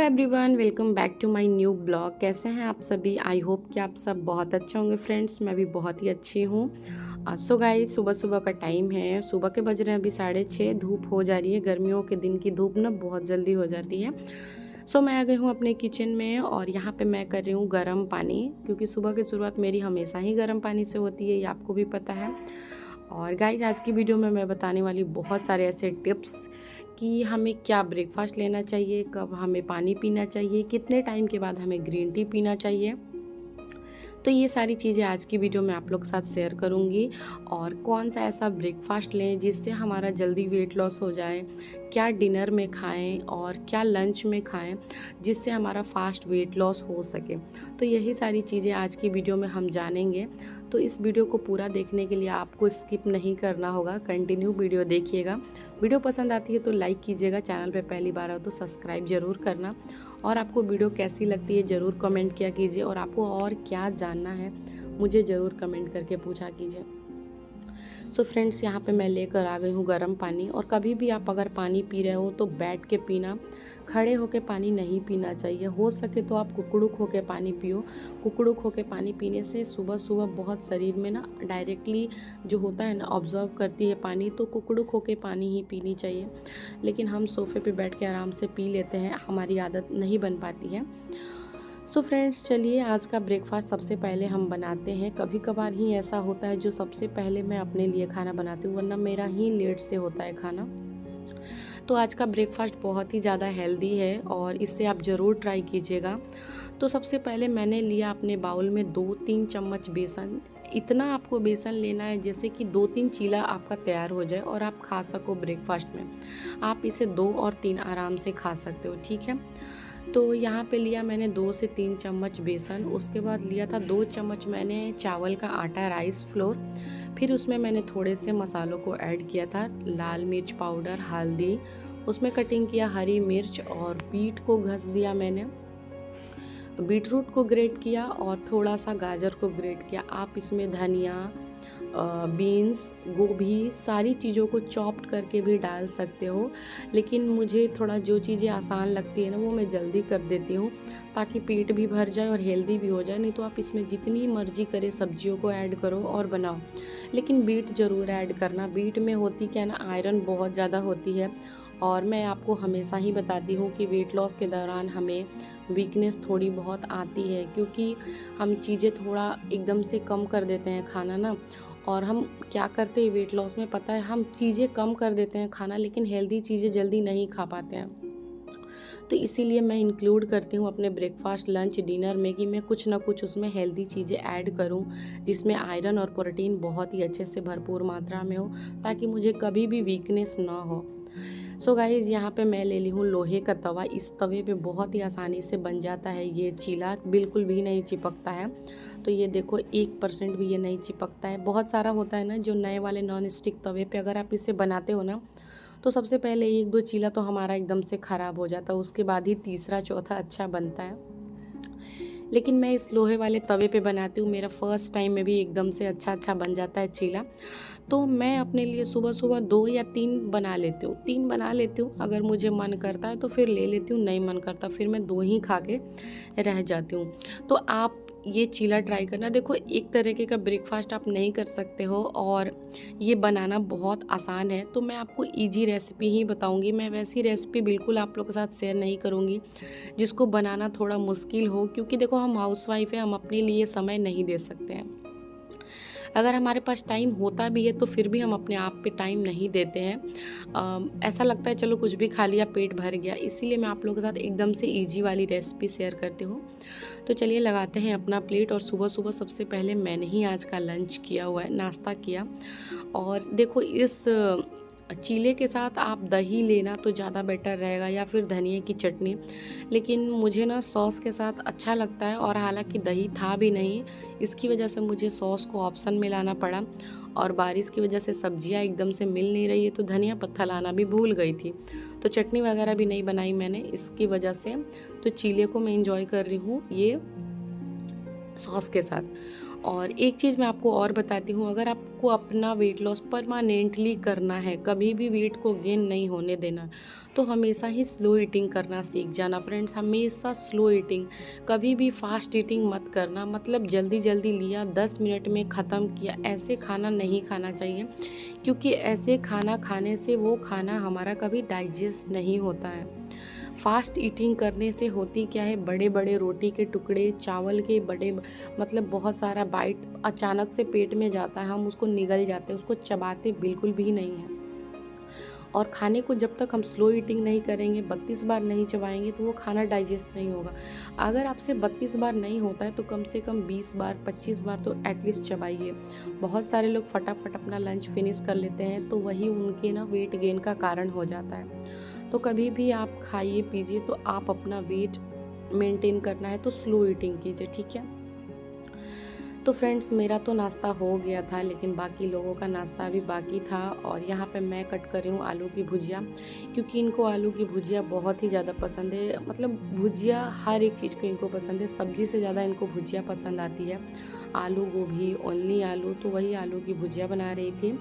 Everyone, welcome back to my new blog. कैसे हैं आप सभी? आई होप कि आप सब बहुत अच्छे होंगे फ्रेंड्स। मैं भी बहुत ही अच्छी हूँ। सो गाइस, सुबह सुबह का टाइम है। सुबह के बज रहे हैं अभी 6:30। धूप हो जा रही है। गर्मियों के दिन की धूप ना बहुत जल्दी हो जाती है। सो मैं आ गई हूँ अपने किचन में और यहाँ पे मैं कर रही हूँ गर्म पानी, क्योंकि सुबह की शुरुआत मेरी हमेशा ही गर्म पानी से होती है, ये आपको भी पता है। और गाइज, आज की वीडियो में मैं बताने वाली बहुत सारे ऐसे टिप्स कि हमें क्या ब्रेकफास्ट लेना चाहिए, कब हमें पानी पीना चाहिए, कितने टाइम के बाद हमें ग्रीन टी पीना चाहिए। तो ये सारी चीज़ें आज की वीडियो में आप लोग के साथ शेयर करूँगी। और कौन सा ऐसा ब्रेकफास्ट लें जिससे हमारा जल्दी वेट लॉस हो जाए, क्या डिनर में खाएं और क्या लंच में खाएं जिससे हमारा फास्ट वेट लॉस हो सके। तो यही सारी चीज़ें आज की वीडियो में हम जानेंगे। तो इस वीडियो को पूरा देखने के लिए आपको स्किप नहीं करना होगा, कंटिन्यू वीडियो देखिएगा। वीडियो पसंद आती है तो लाइक कीजिएगा, चैनल पे पहली बार हो तो सब्सक्राइब ज़रूर करना। और आपको वीडियो कैसी लगती है ज़रूर कमेंट किया कीजिए, और आपको और क्या जानना है मुझे ज़रूर कमेंट करके पूछा कीजिए। सो फ्रेंड्स, यहाँ पे मैं लेकर आ गई हूँ गर्म पानी। और कभी भी आप अगर पानी पी रहे हो तो बैठ के पीना, खड़े होके पानी नहीं पीना चाहिए। हो सके तो आप कुकड़ुक होके पानी पियो। कुकड़ुक होके पानी पीने से सुबह सुबह बहुत शरीर में ना डायरेक्टली जो होता है ना ऑब्जर्व करती है पानी, तो कुकड़ुक होके पानी ही पीनी चाहिए। लेकिन हम सोफ़े पे बैठ के आराम से पी लेते हैं, हमारी आदत नहीं बन पाती है। सो फ्रेंड्स, चलिए आज का ब्रेकफास्ट सबसे पहले हम बनाते हैं। कभी कभार ही ऐसा होता है जो सबसे पहले मैं अपने लिए खाना बनाती हूँ, वरना मेरा ही लेट से होता है खाना। तो आज का ब्रेकफास्ट बहुत ही ज़्यादा हेल्दी है और इसे आप ज़रूर ट्राई कीजिएगा। तो सबसे पहले मैंने लिया अपने बाउल में 2-3 चम्मच बेसन। इतना आपको बेसन लेना है जैसे कि 2-3 चीला आपका तैयार हो जाए और आप खा सको ब्रेकफास्ट में। आप इसे 2 और 3 आराम से खा सकते हो, ठीक है। तो यहाँ पे लिया मैंने 2 से 3 चम्मच बेसन। उसके बाद लिया था 2 चम्मच मैंने चावल का आटा, राइस फ्लोर। फिर उसमें मैंने थोड़े से मसालों को ऐड किया था, लाल मिर्च पाउडर, हल्दी, उसमें कटिंग किया हरी मिर्च, और बीट को घस दिया मैंने, बीटरूट को ग्रेट किया और थोड़ा सा गाजर को ग्रेट किया। आप इसमें धनिया, बीन्स, गोभी, सारी चीज़ों को चॉप्ड करके भी डाल सकते हो। लेकिन मुझे थोड़ा जो चीज़ें आसान लगती है ना वो मैं जल्दी कर देती हूँ, ताकि पेट भी भर जाए और हेल्दी भी हो जाए। नहीं तो आप इसमें जितनी मर्जी करे सब्जियों को ऐड करो और बनाओ, लेकिन बीट ज़रूर ऐड करना। बीट में होती क्या है ना, आयरन बहुत ज़्यादा होती है। और मैं आपको हमेशा ही बताती हूँ कि वेट लॉस के दौरान हमें वीकनेस थोड़ी बहुत आती है, क्योंकि हम चीज़ें थोड़ा एकदम से कम कर देते हैं खाना ना। और हम क्या करते हैं वेट लॉस में, पता है, हम चीज़ें कम कर देते हैं खाना, लेकिन हेल्दी चीज़ें जल्दी नहीं खा पाते हैं। तो इसीलिए मैं इंक्लूड करती हूँ अपने ब्रेकफास्ट, लंच, डिनर में कि मैं कुछ ना कुछ उसमें हेल्दी चीज़ें ऐड करूँ, जिसमें आयरन और प्रोटीन बहुत ही अच्छे से भरपूर मात्रा में हो, ताकि मुझे कभी भी वीकनेस ना हो। सो गाइज़, यहाँ पे मैं ले ली हूँ लोहे का तवा। इस तवे पे बहुत ही आसानी से बन जाता है ये चीला, बिल्कुल भी नहीं चिपकता है। तो ये देखो, 1% भी ये नहीं चिपकता है। बहुत सारा होता है ना जो नए वाले नॉन स्टिक तवे पे अगर आप इसे बनाते हो ना, तो सबसे पहले 1-2 चीला तो हमारा एकदम से ख़राब हो जाता है, उसके बाद ही तीसरा चौथा अच्छा बनता है। लेकिन मैं इस लोहे वाले तवे पे बनाती हूँ, मेरा फर्स्ट टाइम में भी एकदम से अच्छा बन जाता है चीला। तो मैं अपने लिए सुबह सुबह 2 या 3 बना लेती हूँ। 3 बना लेती हूँ, अगर मुझे मन करता है तो फिर ले लेती हूँ, नहीं मन करता फिर मैं 2 ही खा के रह जाती हूँ। तो आप ये चीला ट्राई करना। देखो, एक तरीके का ब्रेकफास्ट आप नहीं कर सकते हो और ये बनाना बहुत आसान है। तो मैं आपको ईजी रेसिपी ही बताऊँगी। मैं वैसी रेसिपी बिल्कुल आप लोग के साथ शेयर नहीं करूँगी जिसको बनाना थोड़ा मुश्किल हो, क्योंकि देखो, हम हाउसवाइफ हैं, हम अपने लिए समय नहीं दे सकते हैं। अगर हमारे पास टाइम होता भी है तो फिर भी हम अपने आप पे टाइम नहीं देते हैं। ऐसा लगता है चलो कुछ भी खा लिया, पेट भर गया। इसीलिए मैं आप लोगों के साथ एकदम से इजी वाली रेसिपी शेयर करती हूँ। तो चलिए लगाते हैं अपना प्लेट। और सुबह सुबह सबसे पहले मैंने ही आज का लंच किया हुआ है, नाश्ता किया। और देखो, इस चीले के साथ आप दही लेना तो ज़्यादा बेटर रहेगा, या फिर धनिया की चटनी। लेकिन मुझे ना सॉस के साथ अच्छा लगता है, और हालांकि दही था भी नहीं, इसकी वजह से मुझे सॉस को ऑप्शन में लाना पड़ा। और बारिश की वजह से सब्जियां एकदम से मिल नहीं रही है, तो धनिया पत्ता लाना भी भूल गई थी। तो चटनी वगैरह भी नहीं बनाई मैंने इसकी वजह से। तो चीले को मैं इंजॉय कर रही हूँ ये सॉस के साथ। और एक चीज़ मैं आपको और बताती हूँ, अगर आपको अपना वेट लॉस परमानेंटली करना है, कभी भी वेट को गेन नहीं होने देना, तो हमेशा ही स्लो ईटिंग करना सीख जाना फ्रेंड्स। हमेशा स्लो ईटिंग, कभी भी फास्ट ईटिंग मत करना। मतलब जल्दी जल्दी लिया, 10 मिनट में ख़त्म किया, ऐसे खाना नहीं खाना चाहिए, क्योंकि ऐसे खाना खाने से वो खाना हमारा कभी डाइजेस्ट नहीं होता है। फास्ट ईटिंग करने से होती क्या है, बड़े बड़े रोटी के टुकड़े, चावल के बड़े, मतलब बहुत सारा बाइट अचानक से पेट में जाता है, हम उसको निगल जाते हैं, उसको चबाते बिल्कुल भी नहीं हैं। और खाने को जब तक हम स्लो ईटिंग नहीं करेंगे, 32 बार नहीं चबाएंगे, तो वो खाना डाइजेस्ट नहीं होगा। अगर आपसे 32 बार नहीं होता है तो कम से कम 20 बार 25 बार तो एटलीस्ट चबाइए। बहुत सारे लोग फटाफट अपना लंच फिनिश कर लेते हैं, तो वही उनके ना वेट गेन का कारण हो जाता है। तो कभी भी आप खाइए पीजिए, तो आप अपना वेट मेंटेन करना है तो स्लो ईटिंग कीजिए, ठीक है। तो फ्रेंड्स, मेरा तो नाश्ता हो गया था, लेकिन बाकी लोगों का नाश्ता अभी बाकी था। और यहाँ पे मैं कट कर रही हूँ आलू की भुजिया, क्योंकि इनको आलू की भुजिया बहुत ही ज़्यादा पसंद है। मतलब भुजिया हर एक चीज़ को इनको पसंद है, सब्जी से ज़्यादा इनको भुजिया पसंद आती है। आलू गोभी, ओनली आलू, तो वही आलू की भुजिया बना रही थी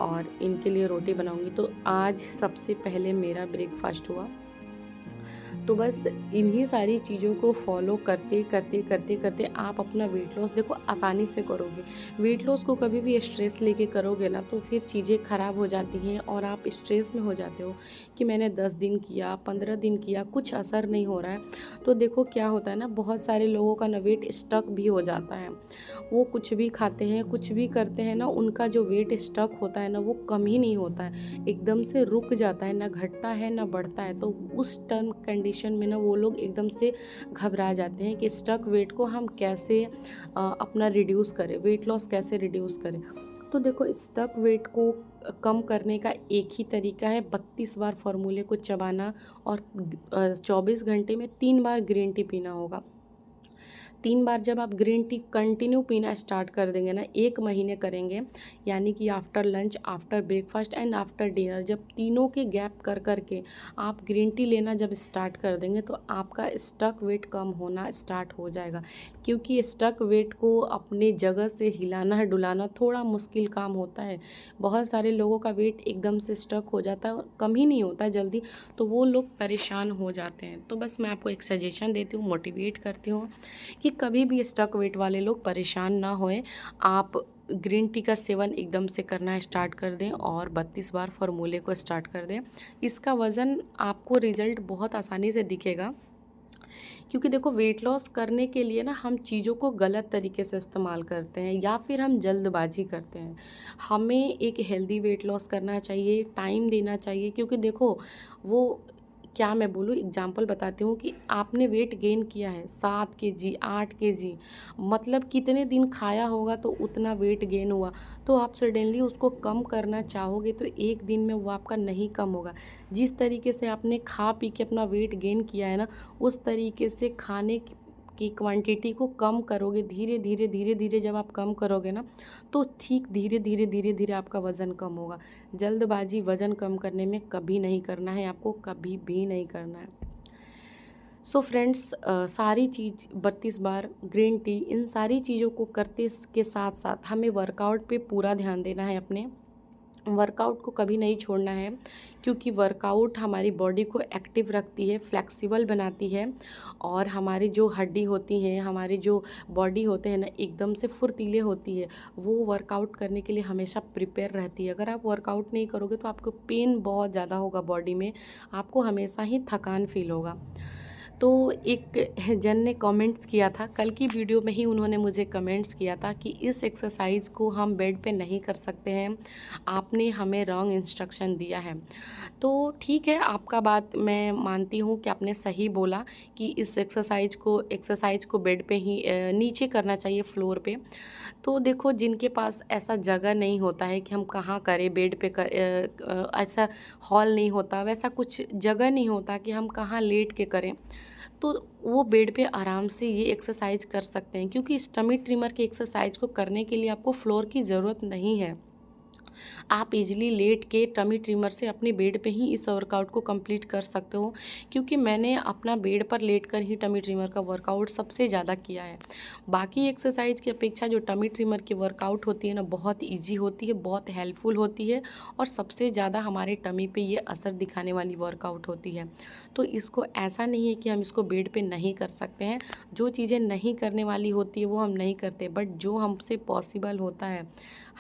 और इनके लिए रोटी बनाऊंगी। तो आज सबसे पहले मेरा ब्रेकफास्ट हुआ। तो बस इन्हीं सारी चीज़ों को फॉलो करते करते करते करते आप अपना वेट लॉस देखो आसानी से करोगे। वेट लॉस को कभी भी स्ट्रेस लेके करोगे ना, तो फिर चीज़ें ख़राब हो जाती हैं और आप स्ट्रेस में हो जाते हो कि मैंने 10 दिन किया, 15 दिन किया, कुछ असर नहीं हो रहा है। तो देखो क्या होता है ना, बहुत सारे लोगों का ना वेट स्टक भी हो जाता है। वो कुछ भी खाते हैं, कुछ भी करते हैं ना, उनका जो वेट स्टक होता है ना, वो कम ही नहीं होता है, एकदम से रुक जाता है, ना घटता है ना बढ़ता है। तो उस टर्म कंडीशन में ना वो लोग एकदम से घबरा जाते हैं कि स्टक वेट को हम कैसे अपना रिड्यूस करें, वेट लॉस कैसे रिड्यूस करें। तो देखो, स्टक वेट को कम करने का एक ही तरीका है, 32 बार फार्मूले को चबाना और 24 घंटे में 3 बार ग्रीन टी पीना होगा। 3 बार जब आप ग्रीन टी कंटिन्यू पीना स्टार्ट कर देंगे ना, 1 महीने करेंगे, यानी कि after lunch, after breakfast and after dinner, जब तीनों के गैप कर कर के आप ग्रीन टी लेना जब स्टार्ट कर देंगे, तो आपका स्टक वेट कम होना स्टार्ट हो जाएगा। क्योंकि स्टक वेट को अपने जगह से हिलाना डुलाना थोड़ा मुश्किल काम होता है। बहुत सारे लोगों का वेट एकदम से स्टक हो जाता है और कम ही नहीं होता जल्दी, तो वो लोग परेशान हो जाते हैं। तो बस मैं आपको एक सजेशन देती हूँ, मोटिवेट करती हूँ कि कभी भी स्टक वेट वाले लोग परेशान ना होएं। आप ग्रीन टी का सेवन एकदम से करना स्टार्ट कर दें और 32 बार फार्मूले को स्टार्ट कर दें। इसका वज़न आपको रिज़ल्ट बहुत आसानी से दिखेगा, क्योंकि देखो, वेट लॉस करने के लिए ना हम चीज़ों को गलत तरीके से इस्तेमाल करते हैं या फिर हम जल्दबाजी करते हैं। हमें एक हेल्दी वेट लॉस करना चाहिए, टाइम देना चाहिए, क्योंकि देखो वो क्या मैं बोलूँ, एग्जाम्पल बताती हूँ कि आपने वेट गेन किया है 7 केजी 8 केजी, मतलब कितने दिन खाया होगा तो उतना वेट गेन हुआ। तो आप सडनली उसको कम करना चाहोगे तो एक दिन में वो आपका नहीं कम होगा। जिस तरीके से आपने खा पी के अपना वेट गेन किया है ना, उस तरीके से खाने की क्वांटिटी को कम करोगे, धीरे धीरे धीरे धीरे जब आप कम करोगे ना, तो ठीक धीरे धीरे धीरे धीरे आपका वज़न कम होगा। जल्दबाजी वज़न कम करने में कभी नहीं करना है, आपको कभी भी नहीं करना है। सो फ्रेंड्स, सारी चीज़ 32 बार ग्रीन टी, इन सारी चीज़ों को करते के साथ साथ हमें वर्कआउट पे पूरा ध्यान देना है। अपने वर्कआउट को कभी नहीं छोड़ना है, क्योंकि वर्कआउट हमारी बॉडी को एक्टिव रखती है, फ्लेक्सिबल बनाती है, और हमारी जो हड्डी होती हैं, हमारी जो बॉडी होते हैं ना, एकदम से फुर्तीले होती है। वो वर्कआउट करने के लिए हमेशा प्रिपेयर रहती है। अगर आप वर्कआउट नहीं करोगे तो आपको पेन बहुत ज़्यादा होगा बॉडी में, आपको हमेशा ही थकान फील होगा। तो एक जन ने कमेंट्स किया था, कल की वीडियो में ही उन्होंने मुझे कमेंट्स किया था कि इस एक्सरसाइज को हम बेड पे नहीं कर सकते हैं, आपने हमें रॉन्ग इंस्ट्रक्शन दिया है। तो ठीक है, आपका बात मैं मानती हूँ कि आपने सही बोला कि इस एक्सरसाइज को बेड पे ही नीचे करना चाहिए, फ्लोर पे। तो देखो, जिनके पास ऐसा जगह नहीं होता है कि हम कहाँ करें, बेड पे ऐसा हॉल नहीं होता, वैसा कुछ जगह नहीं होता कि हम कहाँ लेट के करें, तो वो बेड पे आराम से ये एक्सरसाइज कर सकते हैं। क्योंकि स्टमी ट्रिमर की एक्सरसाइज को करने के लिए आपको फ्लोर की ज़रूरत नहीं है। आप इजीली लेट के टमी ट्रिमर से अपने बेड पे ही इस वर्कआउट को कंप्लीट कर सकते हो, क्योंकि मैंने अपना बेड पर लेट कर ही टमी ट्रिमर का वर्कआउट सबसे ज़्यादा किया है। बाकी एक्सरसाइज की अपेक्षा जो टमी ट्रिमर की वर्कआउट होती है ना, बहुत ईजी होती है, बहुत हेल्पफुल होती है और सबसे ज़्यादा हमारे टमी पे ये असर दिखाने वाली वर्कआउट होती है। तो इसको ऐसा नहीं है कि हम इसको बेड पे नहीं कर सकते हैं। जो चीज़ें नहीं करने वाली होती है वो हम नहीं करते, बट जो हमसे पॉसिबल होता है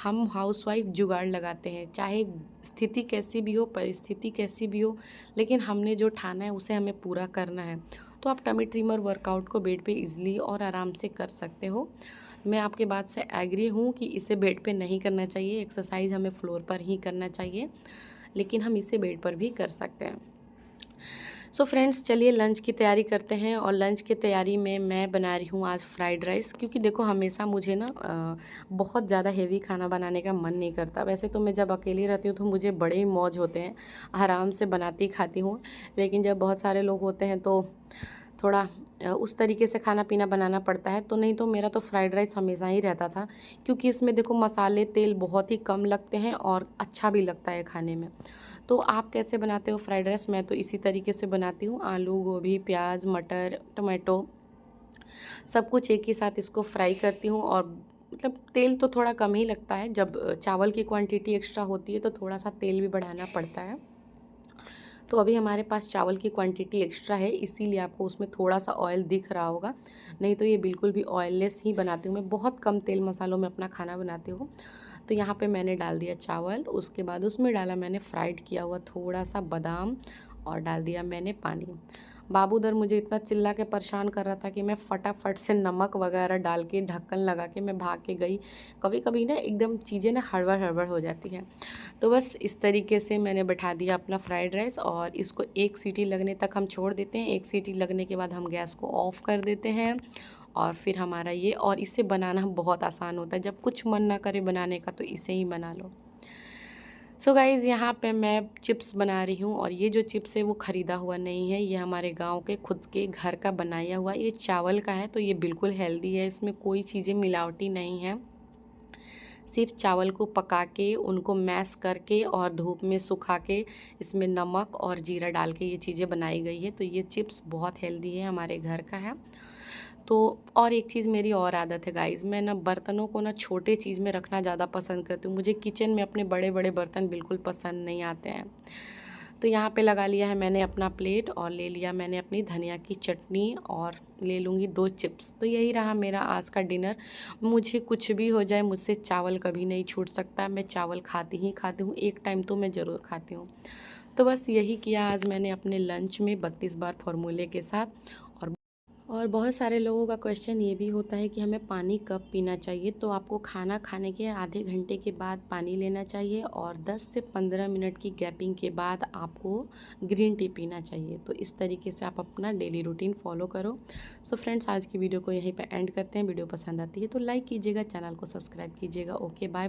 हम हाउसवाइफ जुगाड़ लगाते हैं, चाहे स्थिति कैसी भी हो, परिस्थिति कैसी भी हो, लेकिन हमने जो ठाना है उसे हमें पूरा करना है। तो आप टमी ट्रिमर वर्कआउट को बेड पे इजीली और आराम से कर सकते हो। मैं आपके बात से एग्री हूँ कि इसे बेड पे नहीं करना चाहिए, एक्सरसाइज हमें फ्लोर पर ही करना चाहिए, लेकिन हम इसे बेड पर भी कर सकते हैं। सो फ्रेंड्स, चलिए लंच की तैयारी करते हैं। और लंच की तैयारी में मैं बना रही हूँ आज फ्राइड राइस, क्योंकि देखो हमेशा मुझे ना बहुत ज़्यादा हेवी खाना बनाने का मन नहीं करता। वैसे तो मैं जब अकेली रहती हूँ तो मुझे बड़े ही मौज होते हैं, आराम से बनाती खाती हूँ, लेकिन जब बहुत सारे लोग होते हैं तो थोड़ा उस तरीके से खाना पीना बनाना पड़ता है। तो नहीं तो मेरा तो फ्राइड राइस हमेशा ही रहता था, क्योंकि इसमें देखो मसाले तेल बहुत ही कम लगते हैं और अच्छा भी लगता है खाने में। तो आप कैसे बनाते हो फ्राइड राइस? मैं तो इसी तरीके से बनाती हूँ। आलू, गोभी, प्याज, मटर, टमाटो सब कुछ एक ही साथ इसको फ्राई करती हूँ, और मतलब तेल तो थोड़ा कम ही लगता है। जब चावल की क्वांटिटी एक्स्ट्रा होती है तो थोड़ा सा तेल भी बढ़ाना पड़ता है। तो अभी हमारे पास चावल की क्वांटिटी एक्स्ट्रा है, इसीलिए आपको उसमें थोड़ा सा ऑयल दिख रहा होगा, नहीं तो ये बिल्कुल भी ऑयललेस ही बनाती हूँ मैं। बहुत कम तेल मसालों में अपना खाना बनाती हूँ। तो यहाँ पे मैंने डाल दिया चावल, उसके बाद उसमें डाला मैंने फ्राइड किया हुआ थोड़ा सा बादाम, और डाल दिया मैंने पानी। बाबू उधर मुझे इतना चिल्ला के परेशान कर रहा था कि मैं फटाफट से नमक वगैरह डाल के ढक्कन लगा के मैं भाग के गई। कभी कभी ना एकदम चीज़ें ना हड़बड़ हड़बड़ हो जाती हैं। तो बस इस तरीके से मैंने बैठा दिया अपना फ्राइड राइस, और इसको एक सीटी लगने तक हम छोड़ देते हैं। एक सीटी लगने के बाद हम गैस को ऑफ़ कर देते हैं, और फिर हमारा ये, और इसे बनाना बहुत आसान होता है। जब कुछ मन ना करे बनाने का तो इसे ही बना लो। सो गाइज़, यहाँ पे मैं चिप्स बना रही हूँ, और ये जो चिप्स है वो ख़रीदा हुआ नहीं है, ये हमारे गांव के खुद के घर का बनाया हुआ। ये चावल का है तो ये बिल्कुल हेल्दी है, इसमें कोई चीज़ें मिलावटी नहीं है। सिर्फ चावल को पका के उनको मैश करके और धूप में सुखा के इसमें नमक और जीरा डाल के ये चीज़ें बनाई गई है। तो ये चिप्स बहुत हेल्दी है, हमारे घर का है। तो और एक चीज़ मेरी और आदत है गाइज़, मैं ना बर्तनों को ना छोटे चीज़ में रखना ज़्यादा पसंद करती हूँ। मुझे किचन में अपने बड़े बड़े बर्तन बिल्कुल पसंद नहीं आते हैं। तो यहाँ पे लगा लिया है मैंने अपना प्लेट, और ले लिया मैंने अपनी धनिया की चटनी, और ले लूँगी 2 चिप्स। तो यही रहा मेरा आज का डिनर। मुझे कुछ भी हो जाए, मुझसे चावल कभी नहीं छूट सकता। मैं चावल खाती ही खाती हूँ, एक टाइम तो मैं ज़रूर खाती हूँ। तो बस यही किया आज मैंने अपने लंच में 32 बार फॉर्मूले के साथ। और बहुत सारे लोगों का क्वेश्चन ये भी होता है कि हमें पानी कब पीना चाहिए। तो आपको खाना खाने के आधे घंटे के बाद पानी लेना चाहिए, और 10 से 15 मिनट की गैपिंग के बाद आपको ग्रीन टी पीना चाहिए। तो इस तरीके से आप अपना डेली रूटीन फॉलो करो। सो फ्रेंड्स, आज की वीडियो को यहीं पे एंड करते हैं। वीडियो पसंद आती है तो लाइक कीजिएगा, चैनल को सब्सक्राइब कीजिएगा। Okay, bye.